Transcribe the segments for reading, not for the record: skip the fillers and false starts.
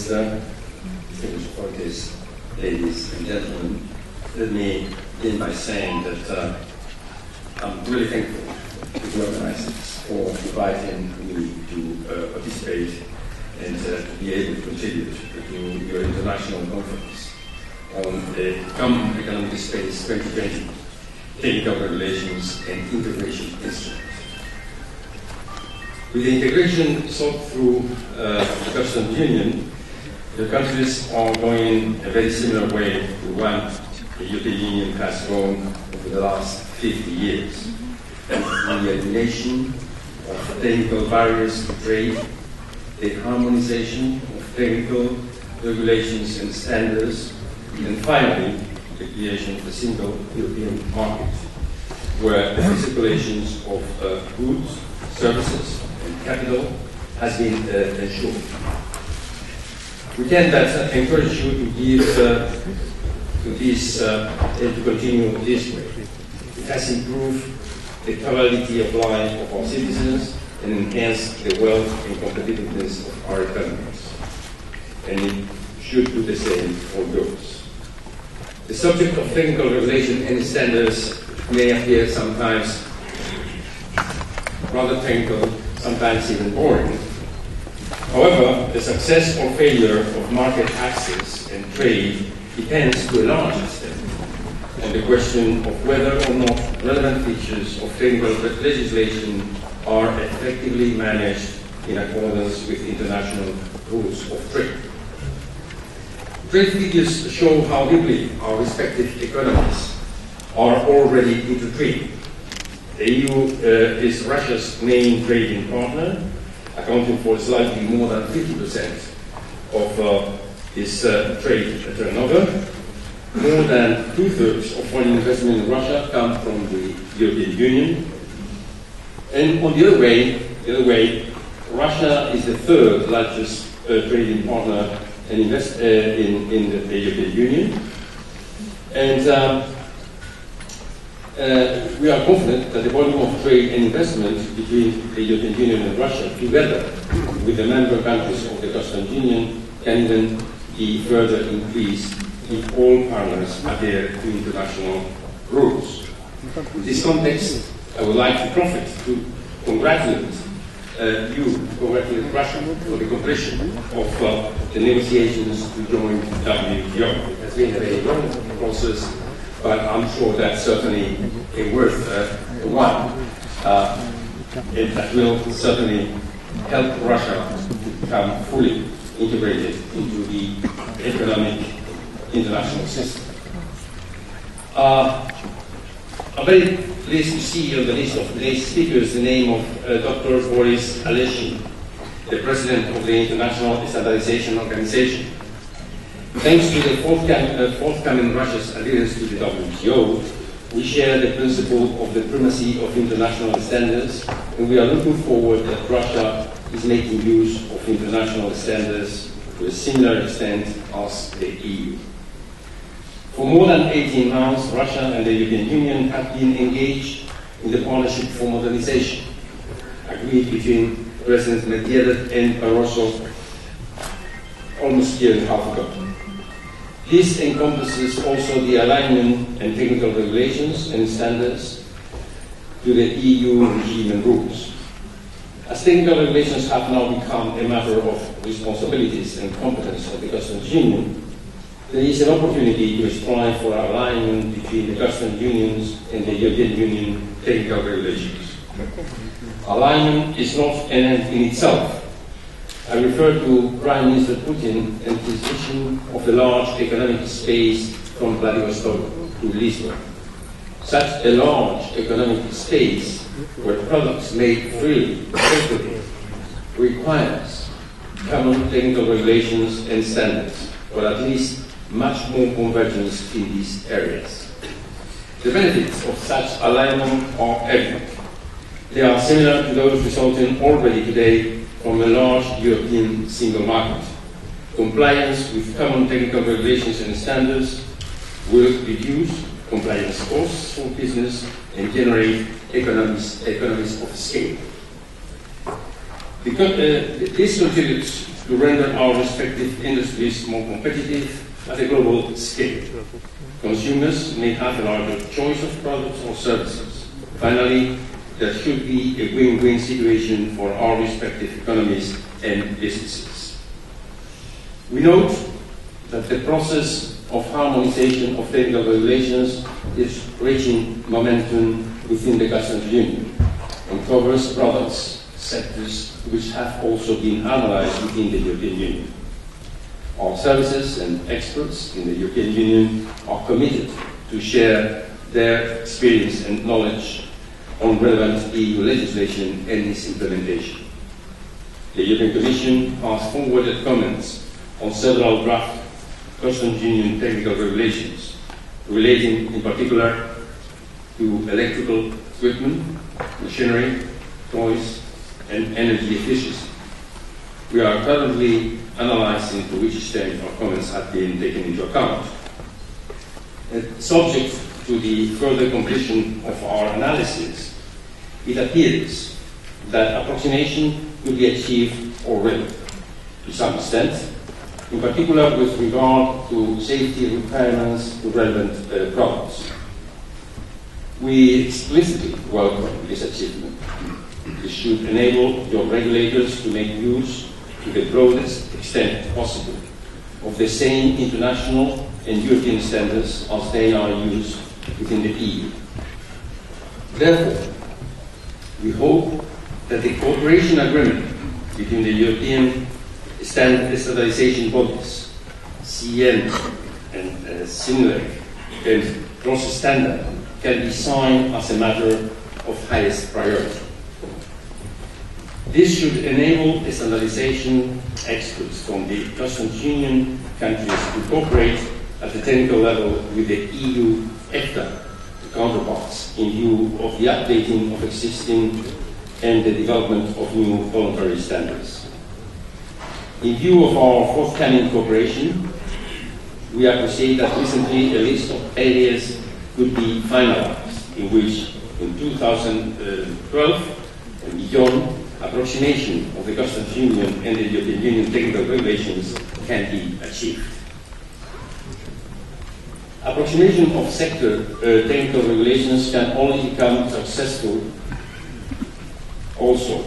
Minister, distinguished authorities, ladies and gentlemen, let me begin by saying that I'm really thankful to the organizers for inviting me to participate and to be able to contribute to your international conference on the Common Economic Space 2020, Technical Regulations and Integration Instruments. With the integration sought through the customs union, the countries are going a very similar way to one the European Union has gone over the last 50 years. The elimination of technical barriers to trade, the harmonization of technical regulations and standards, and finally, the creation of a single European market, where the circulation of goods, services, and capital has been ensured. We can encourage you to give to continue this way. It has improved the quality of life of our citizens and enhanced the wealth and competitiveness of our economies. And it should do the same for yours. The subject of technical regulation and standards may appear sometimes rather technical, sometimes even boring. However, the success or failure of market access and trade depends to a large extent on the question of whether or not relevant features of technical legislation are effectively managed in accordance with international rules of trade. Trade figures show how deeply our respective economies are already intertwined. The EU is Russia's main trading partner, accounting for slightly more than 50% of its trade turnover. More than 2/3 of foreign investment in Russia come from the European Union. And on the other way, Russia is the third largest trading partner and in the European Union. And we are confident that the volume of trade and investment between the European Union and Russia, together with the member countries of the customs union, can even be further increased if all partners adhere to international rules. In this context, I would like to profit to congratulate Russia for the completion of the negotiations to join WTO. It has been a very long process, but I'm sure that's certainly a worth one. And that will certainly help Russia become fully integrated into the economic international system. I'm very pleased to see on the list of today's speakers the name of Dr. Boris Aleshin, the President of the International Standardization Organization. Thanks to the forthcoming Russia's adherence to the WTO, we share the principle of the primacy of international standards, and we are looking forward that Russia is making use of international standards to a similar extent as the EU. For more than 18 months, Russia and the European Union have been engaged in the Partnership for Modernization, agreed between Presidents Medvedev and Barroso almost a year and a half ago. This encompasses also the alignment and technical regulations and standards to the EU regime and rules. As technical regulations have now become a matter of responsibilities and competence of the customs union, there is an opportunity to strive for alignment between the customs unions and the European Union technical regulations. Alignment is not an end in itself. I refer to Prime Minister Putin and his vision of a large economic space from Vladivostok to Lisbon. Such a large economic space where products made freely requires common technical regulations and standards, or at least much more convergence in these areas. The benefits of such alignment are evident. They are similar to those resulting already today from a large European single market. Compliance with common technical regulations and standards will reduce compliance costs for business and generate economies of scale. This contributes to render our respective industries more competitive at a global scale. Consumers may have a larger choice of products or services. Finally, there should be a win-win situation for our respective economies and businesses. We note that the process of harmonization of technical regulations is reaching momentum within the customs union and covers products, sectors which have also been analyzed within the European Union. Our services and experts in the European Union are committed to share their experience and knowledge on relevant EU legislation and its implementation. The European Commission has forwarded comments on several draft customs union technical regulations relating in particular to electrical equipment, machinery, toys, and energy efficiency. We are currently analyzing to which extent our comments have been taken into account. Subject to the further completion of our analysis, it appears that approximation could be achieved already, to some extent, in particular with regard to safety requirements to relevant products. We explicitly welcome this achievement. This should enable your regulators to make use, to the broadest extent possible, of the same international and European standards as they are used within the EU. Therefore, we hope that the cooperation agreement between the European standardization bodies, CEN and SINLEC, and process standard can be signed as a matter of highest priority. This should enable the standardization experts from the customs union countries to cooperate at the technical level with the EU EFTA counterparts in view of the updating of existing and the development of new voluntary standards. In view of our forthcoming cooperation, we appreciate that recently a list of areas could be finalized in which in 2012 and beyond approximation of the customs union and the European Union technical regulations can be achieved. Approximation of sector technical regulations can only become successful also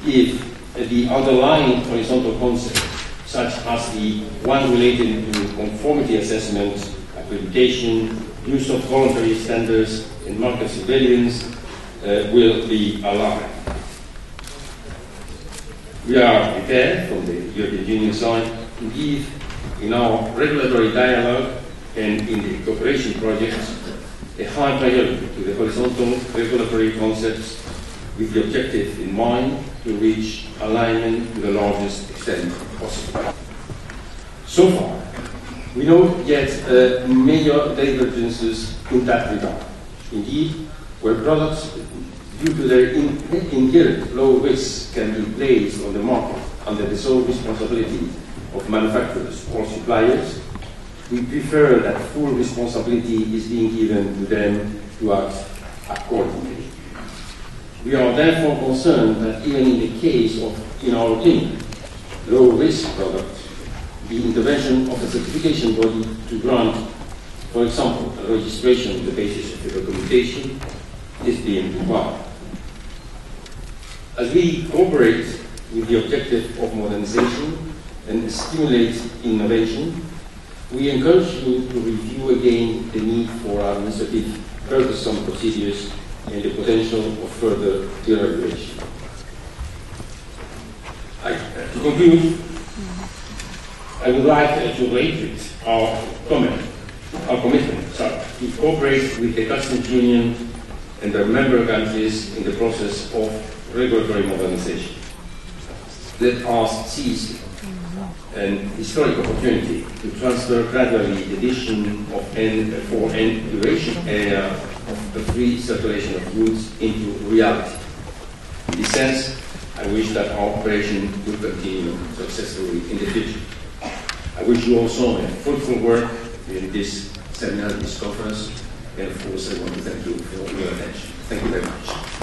if the underlying horizontal concept, such as the one related to conformity assessment, accreditation, use of voluntary standards, and market surveillance, will be aligned. We are prepared from the European Union side to give in our regulatory dialogue and in the cooperation projects a high priority to the horizontal regulatory concepts with the objective in mind to reach alignment to the largest extent possible. So far, we don't yet major divergences in that regard. Indeed, where products due to their inherent low risk can be placed on the market under the sole responsibility of manufacturers or suppliers, we prefer that full responsibility is being given to them to act accordingly. We are therefore concerned that even in the case of, in our opinion, low-risk products, the intervention of a certification body to grant, for example, a registration on the basis of the documentation is being required. As we cooperate with the objective of modernization and stimulate innovation, we encourage you to review again the need for administrative burdensome procedures and the potential of further deregulation. To conclude, I would like to reiterate our commitment to cooperate with the customs union and their member countries in the process of regulatory modernization. Let us seize an historic opportunity to transfer gradually the vision of N4N duration area of the free circulation of goods into reality. In this sense, I wish that our operation will continue successfully in the future. I wish you also a fruitful work in this seminar, this conference, and of course I want to thank you for your attention. Thank you very much.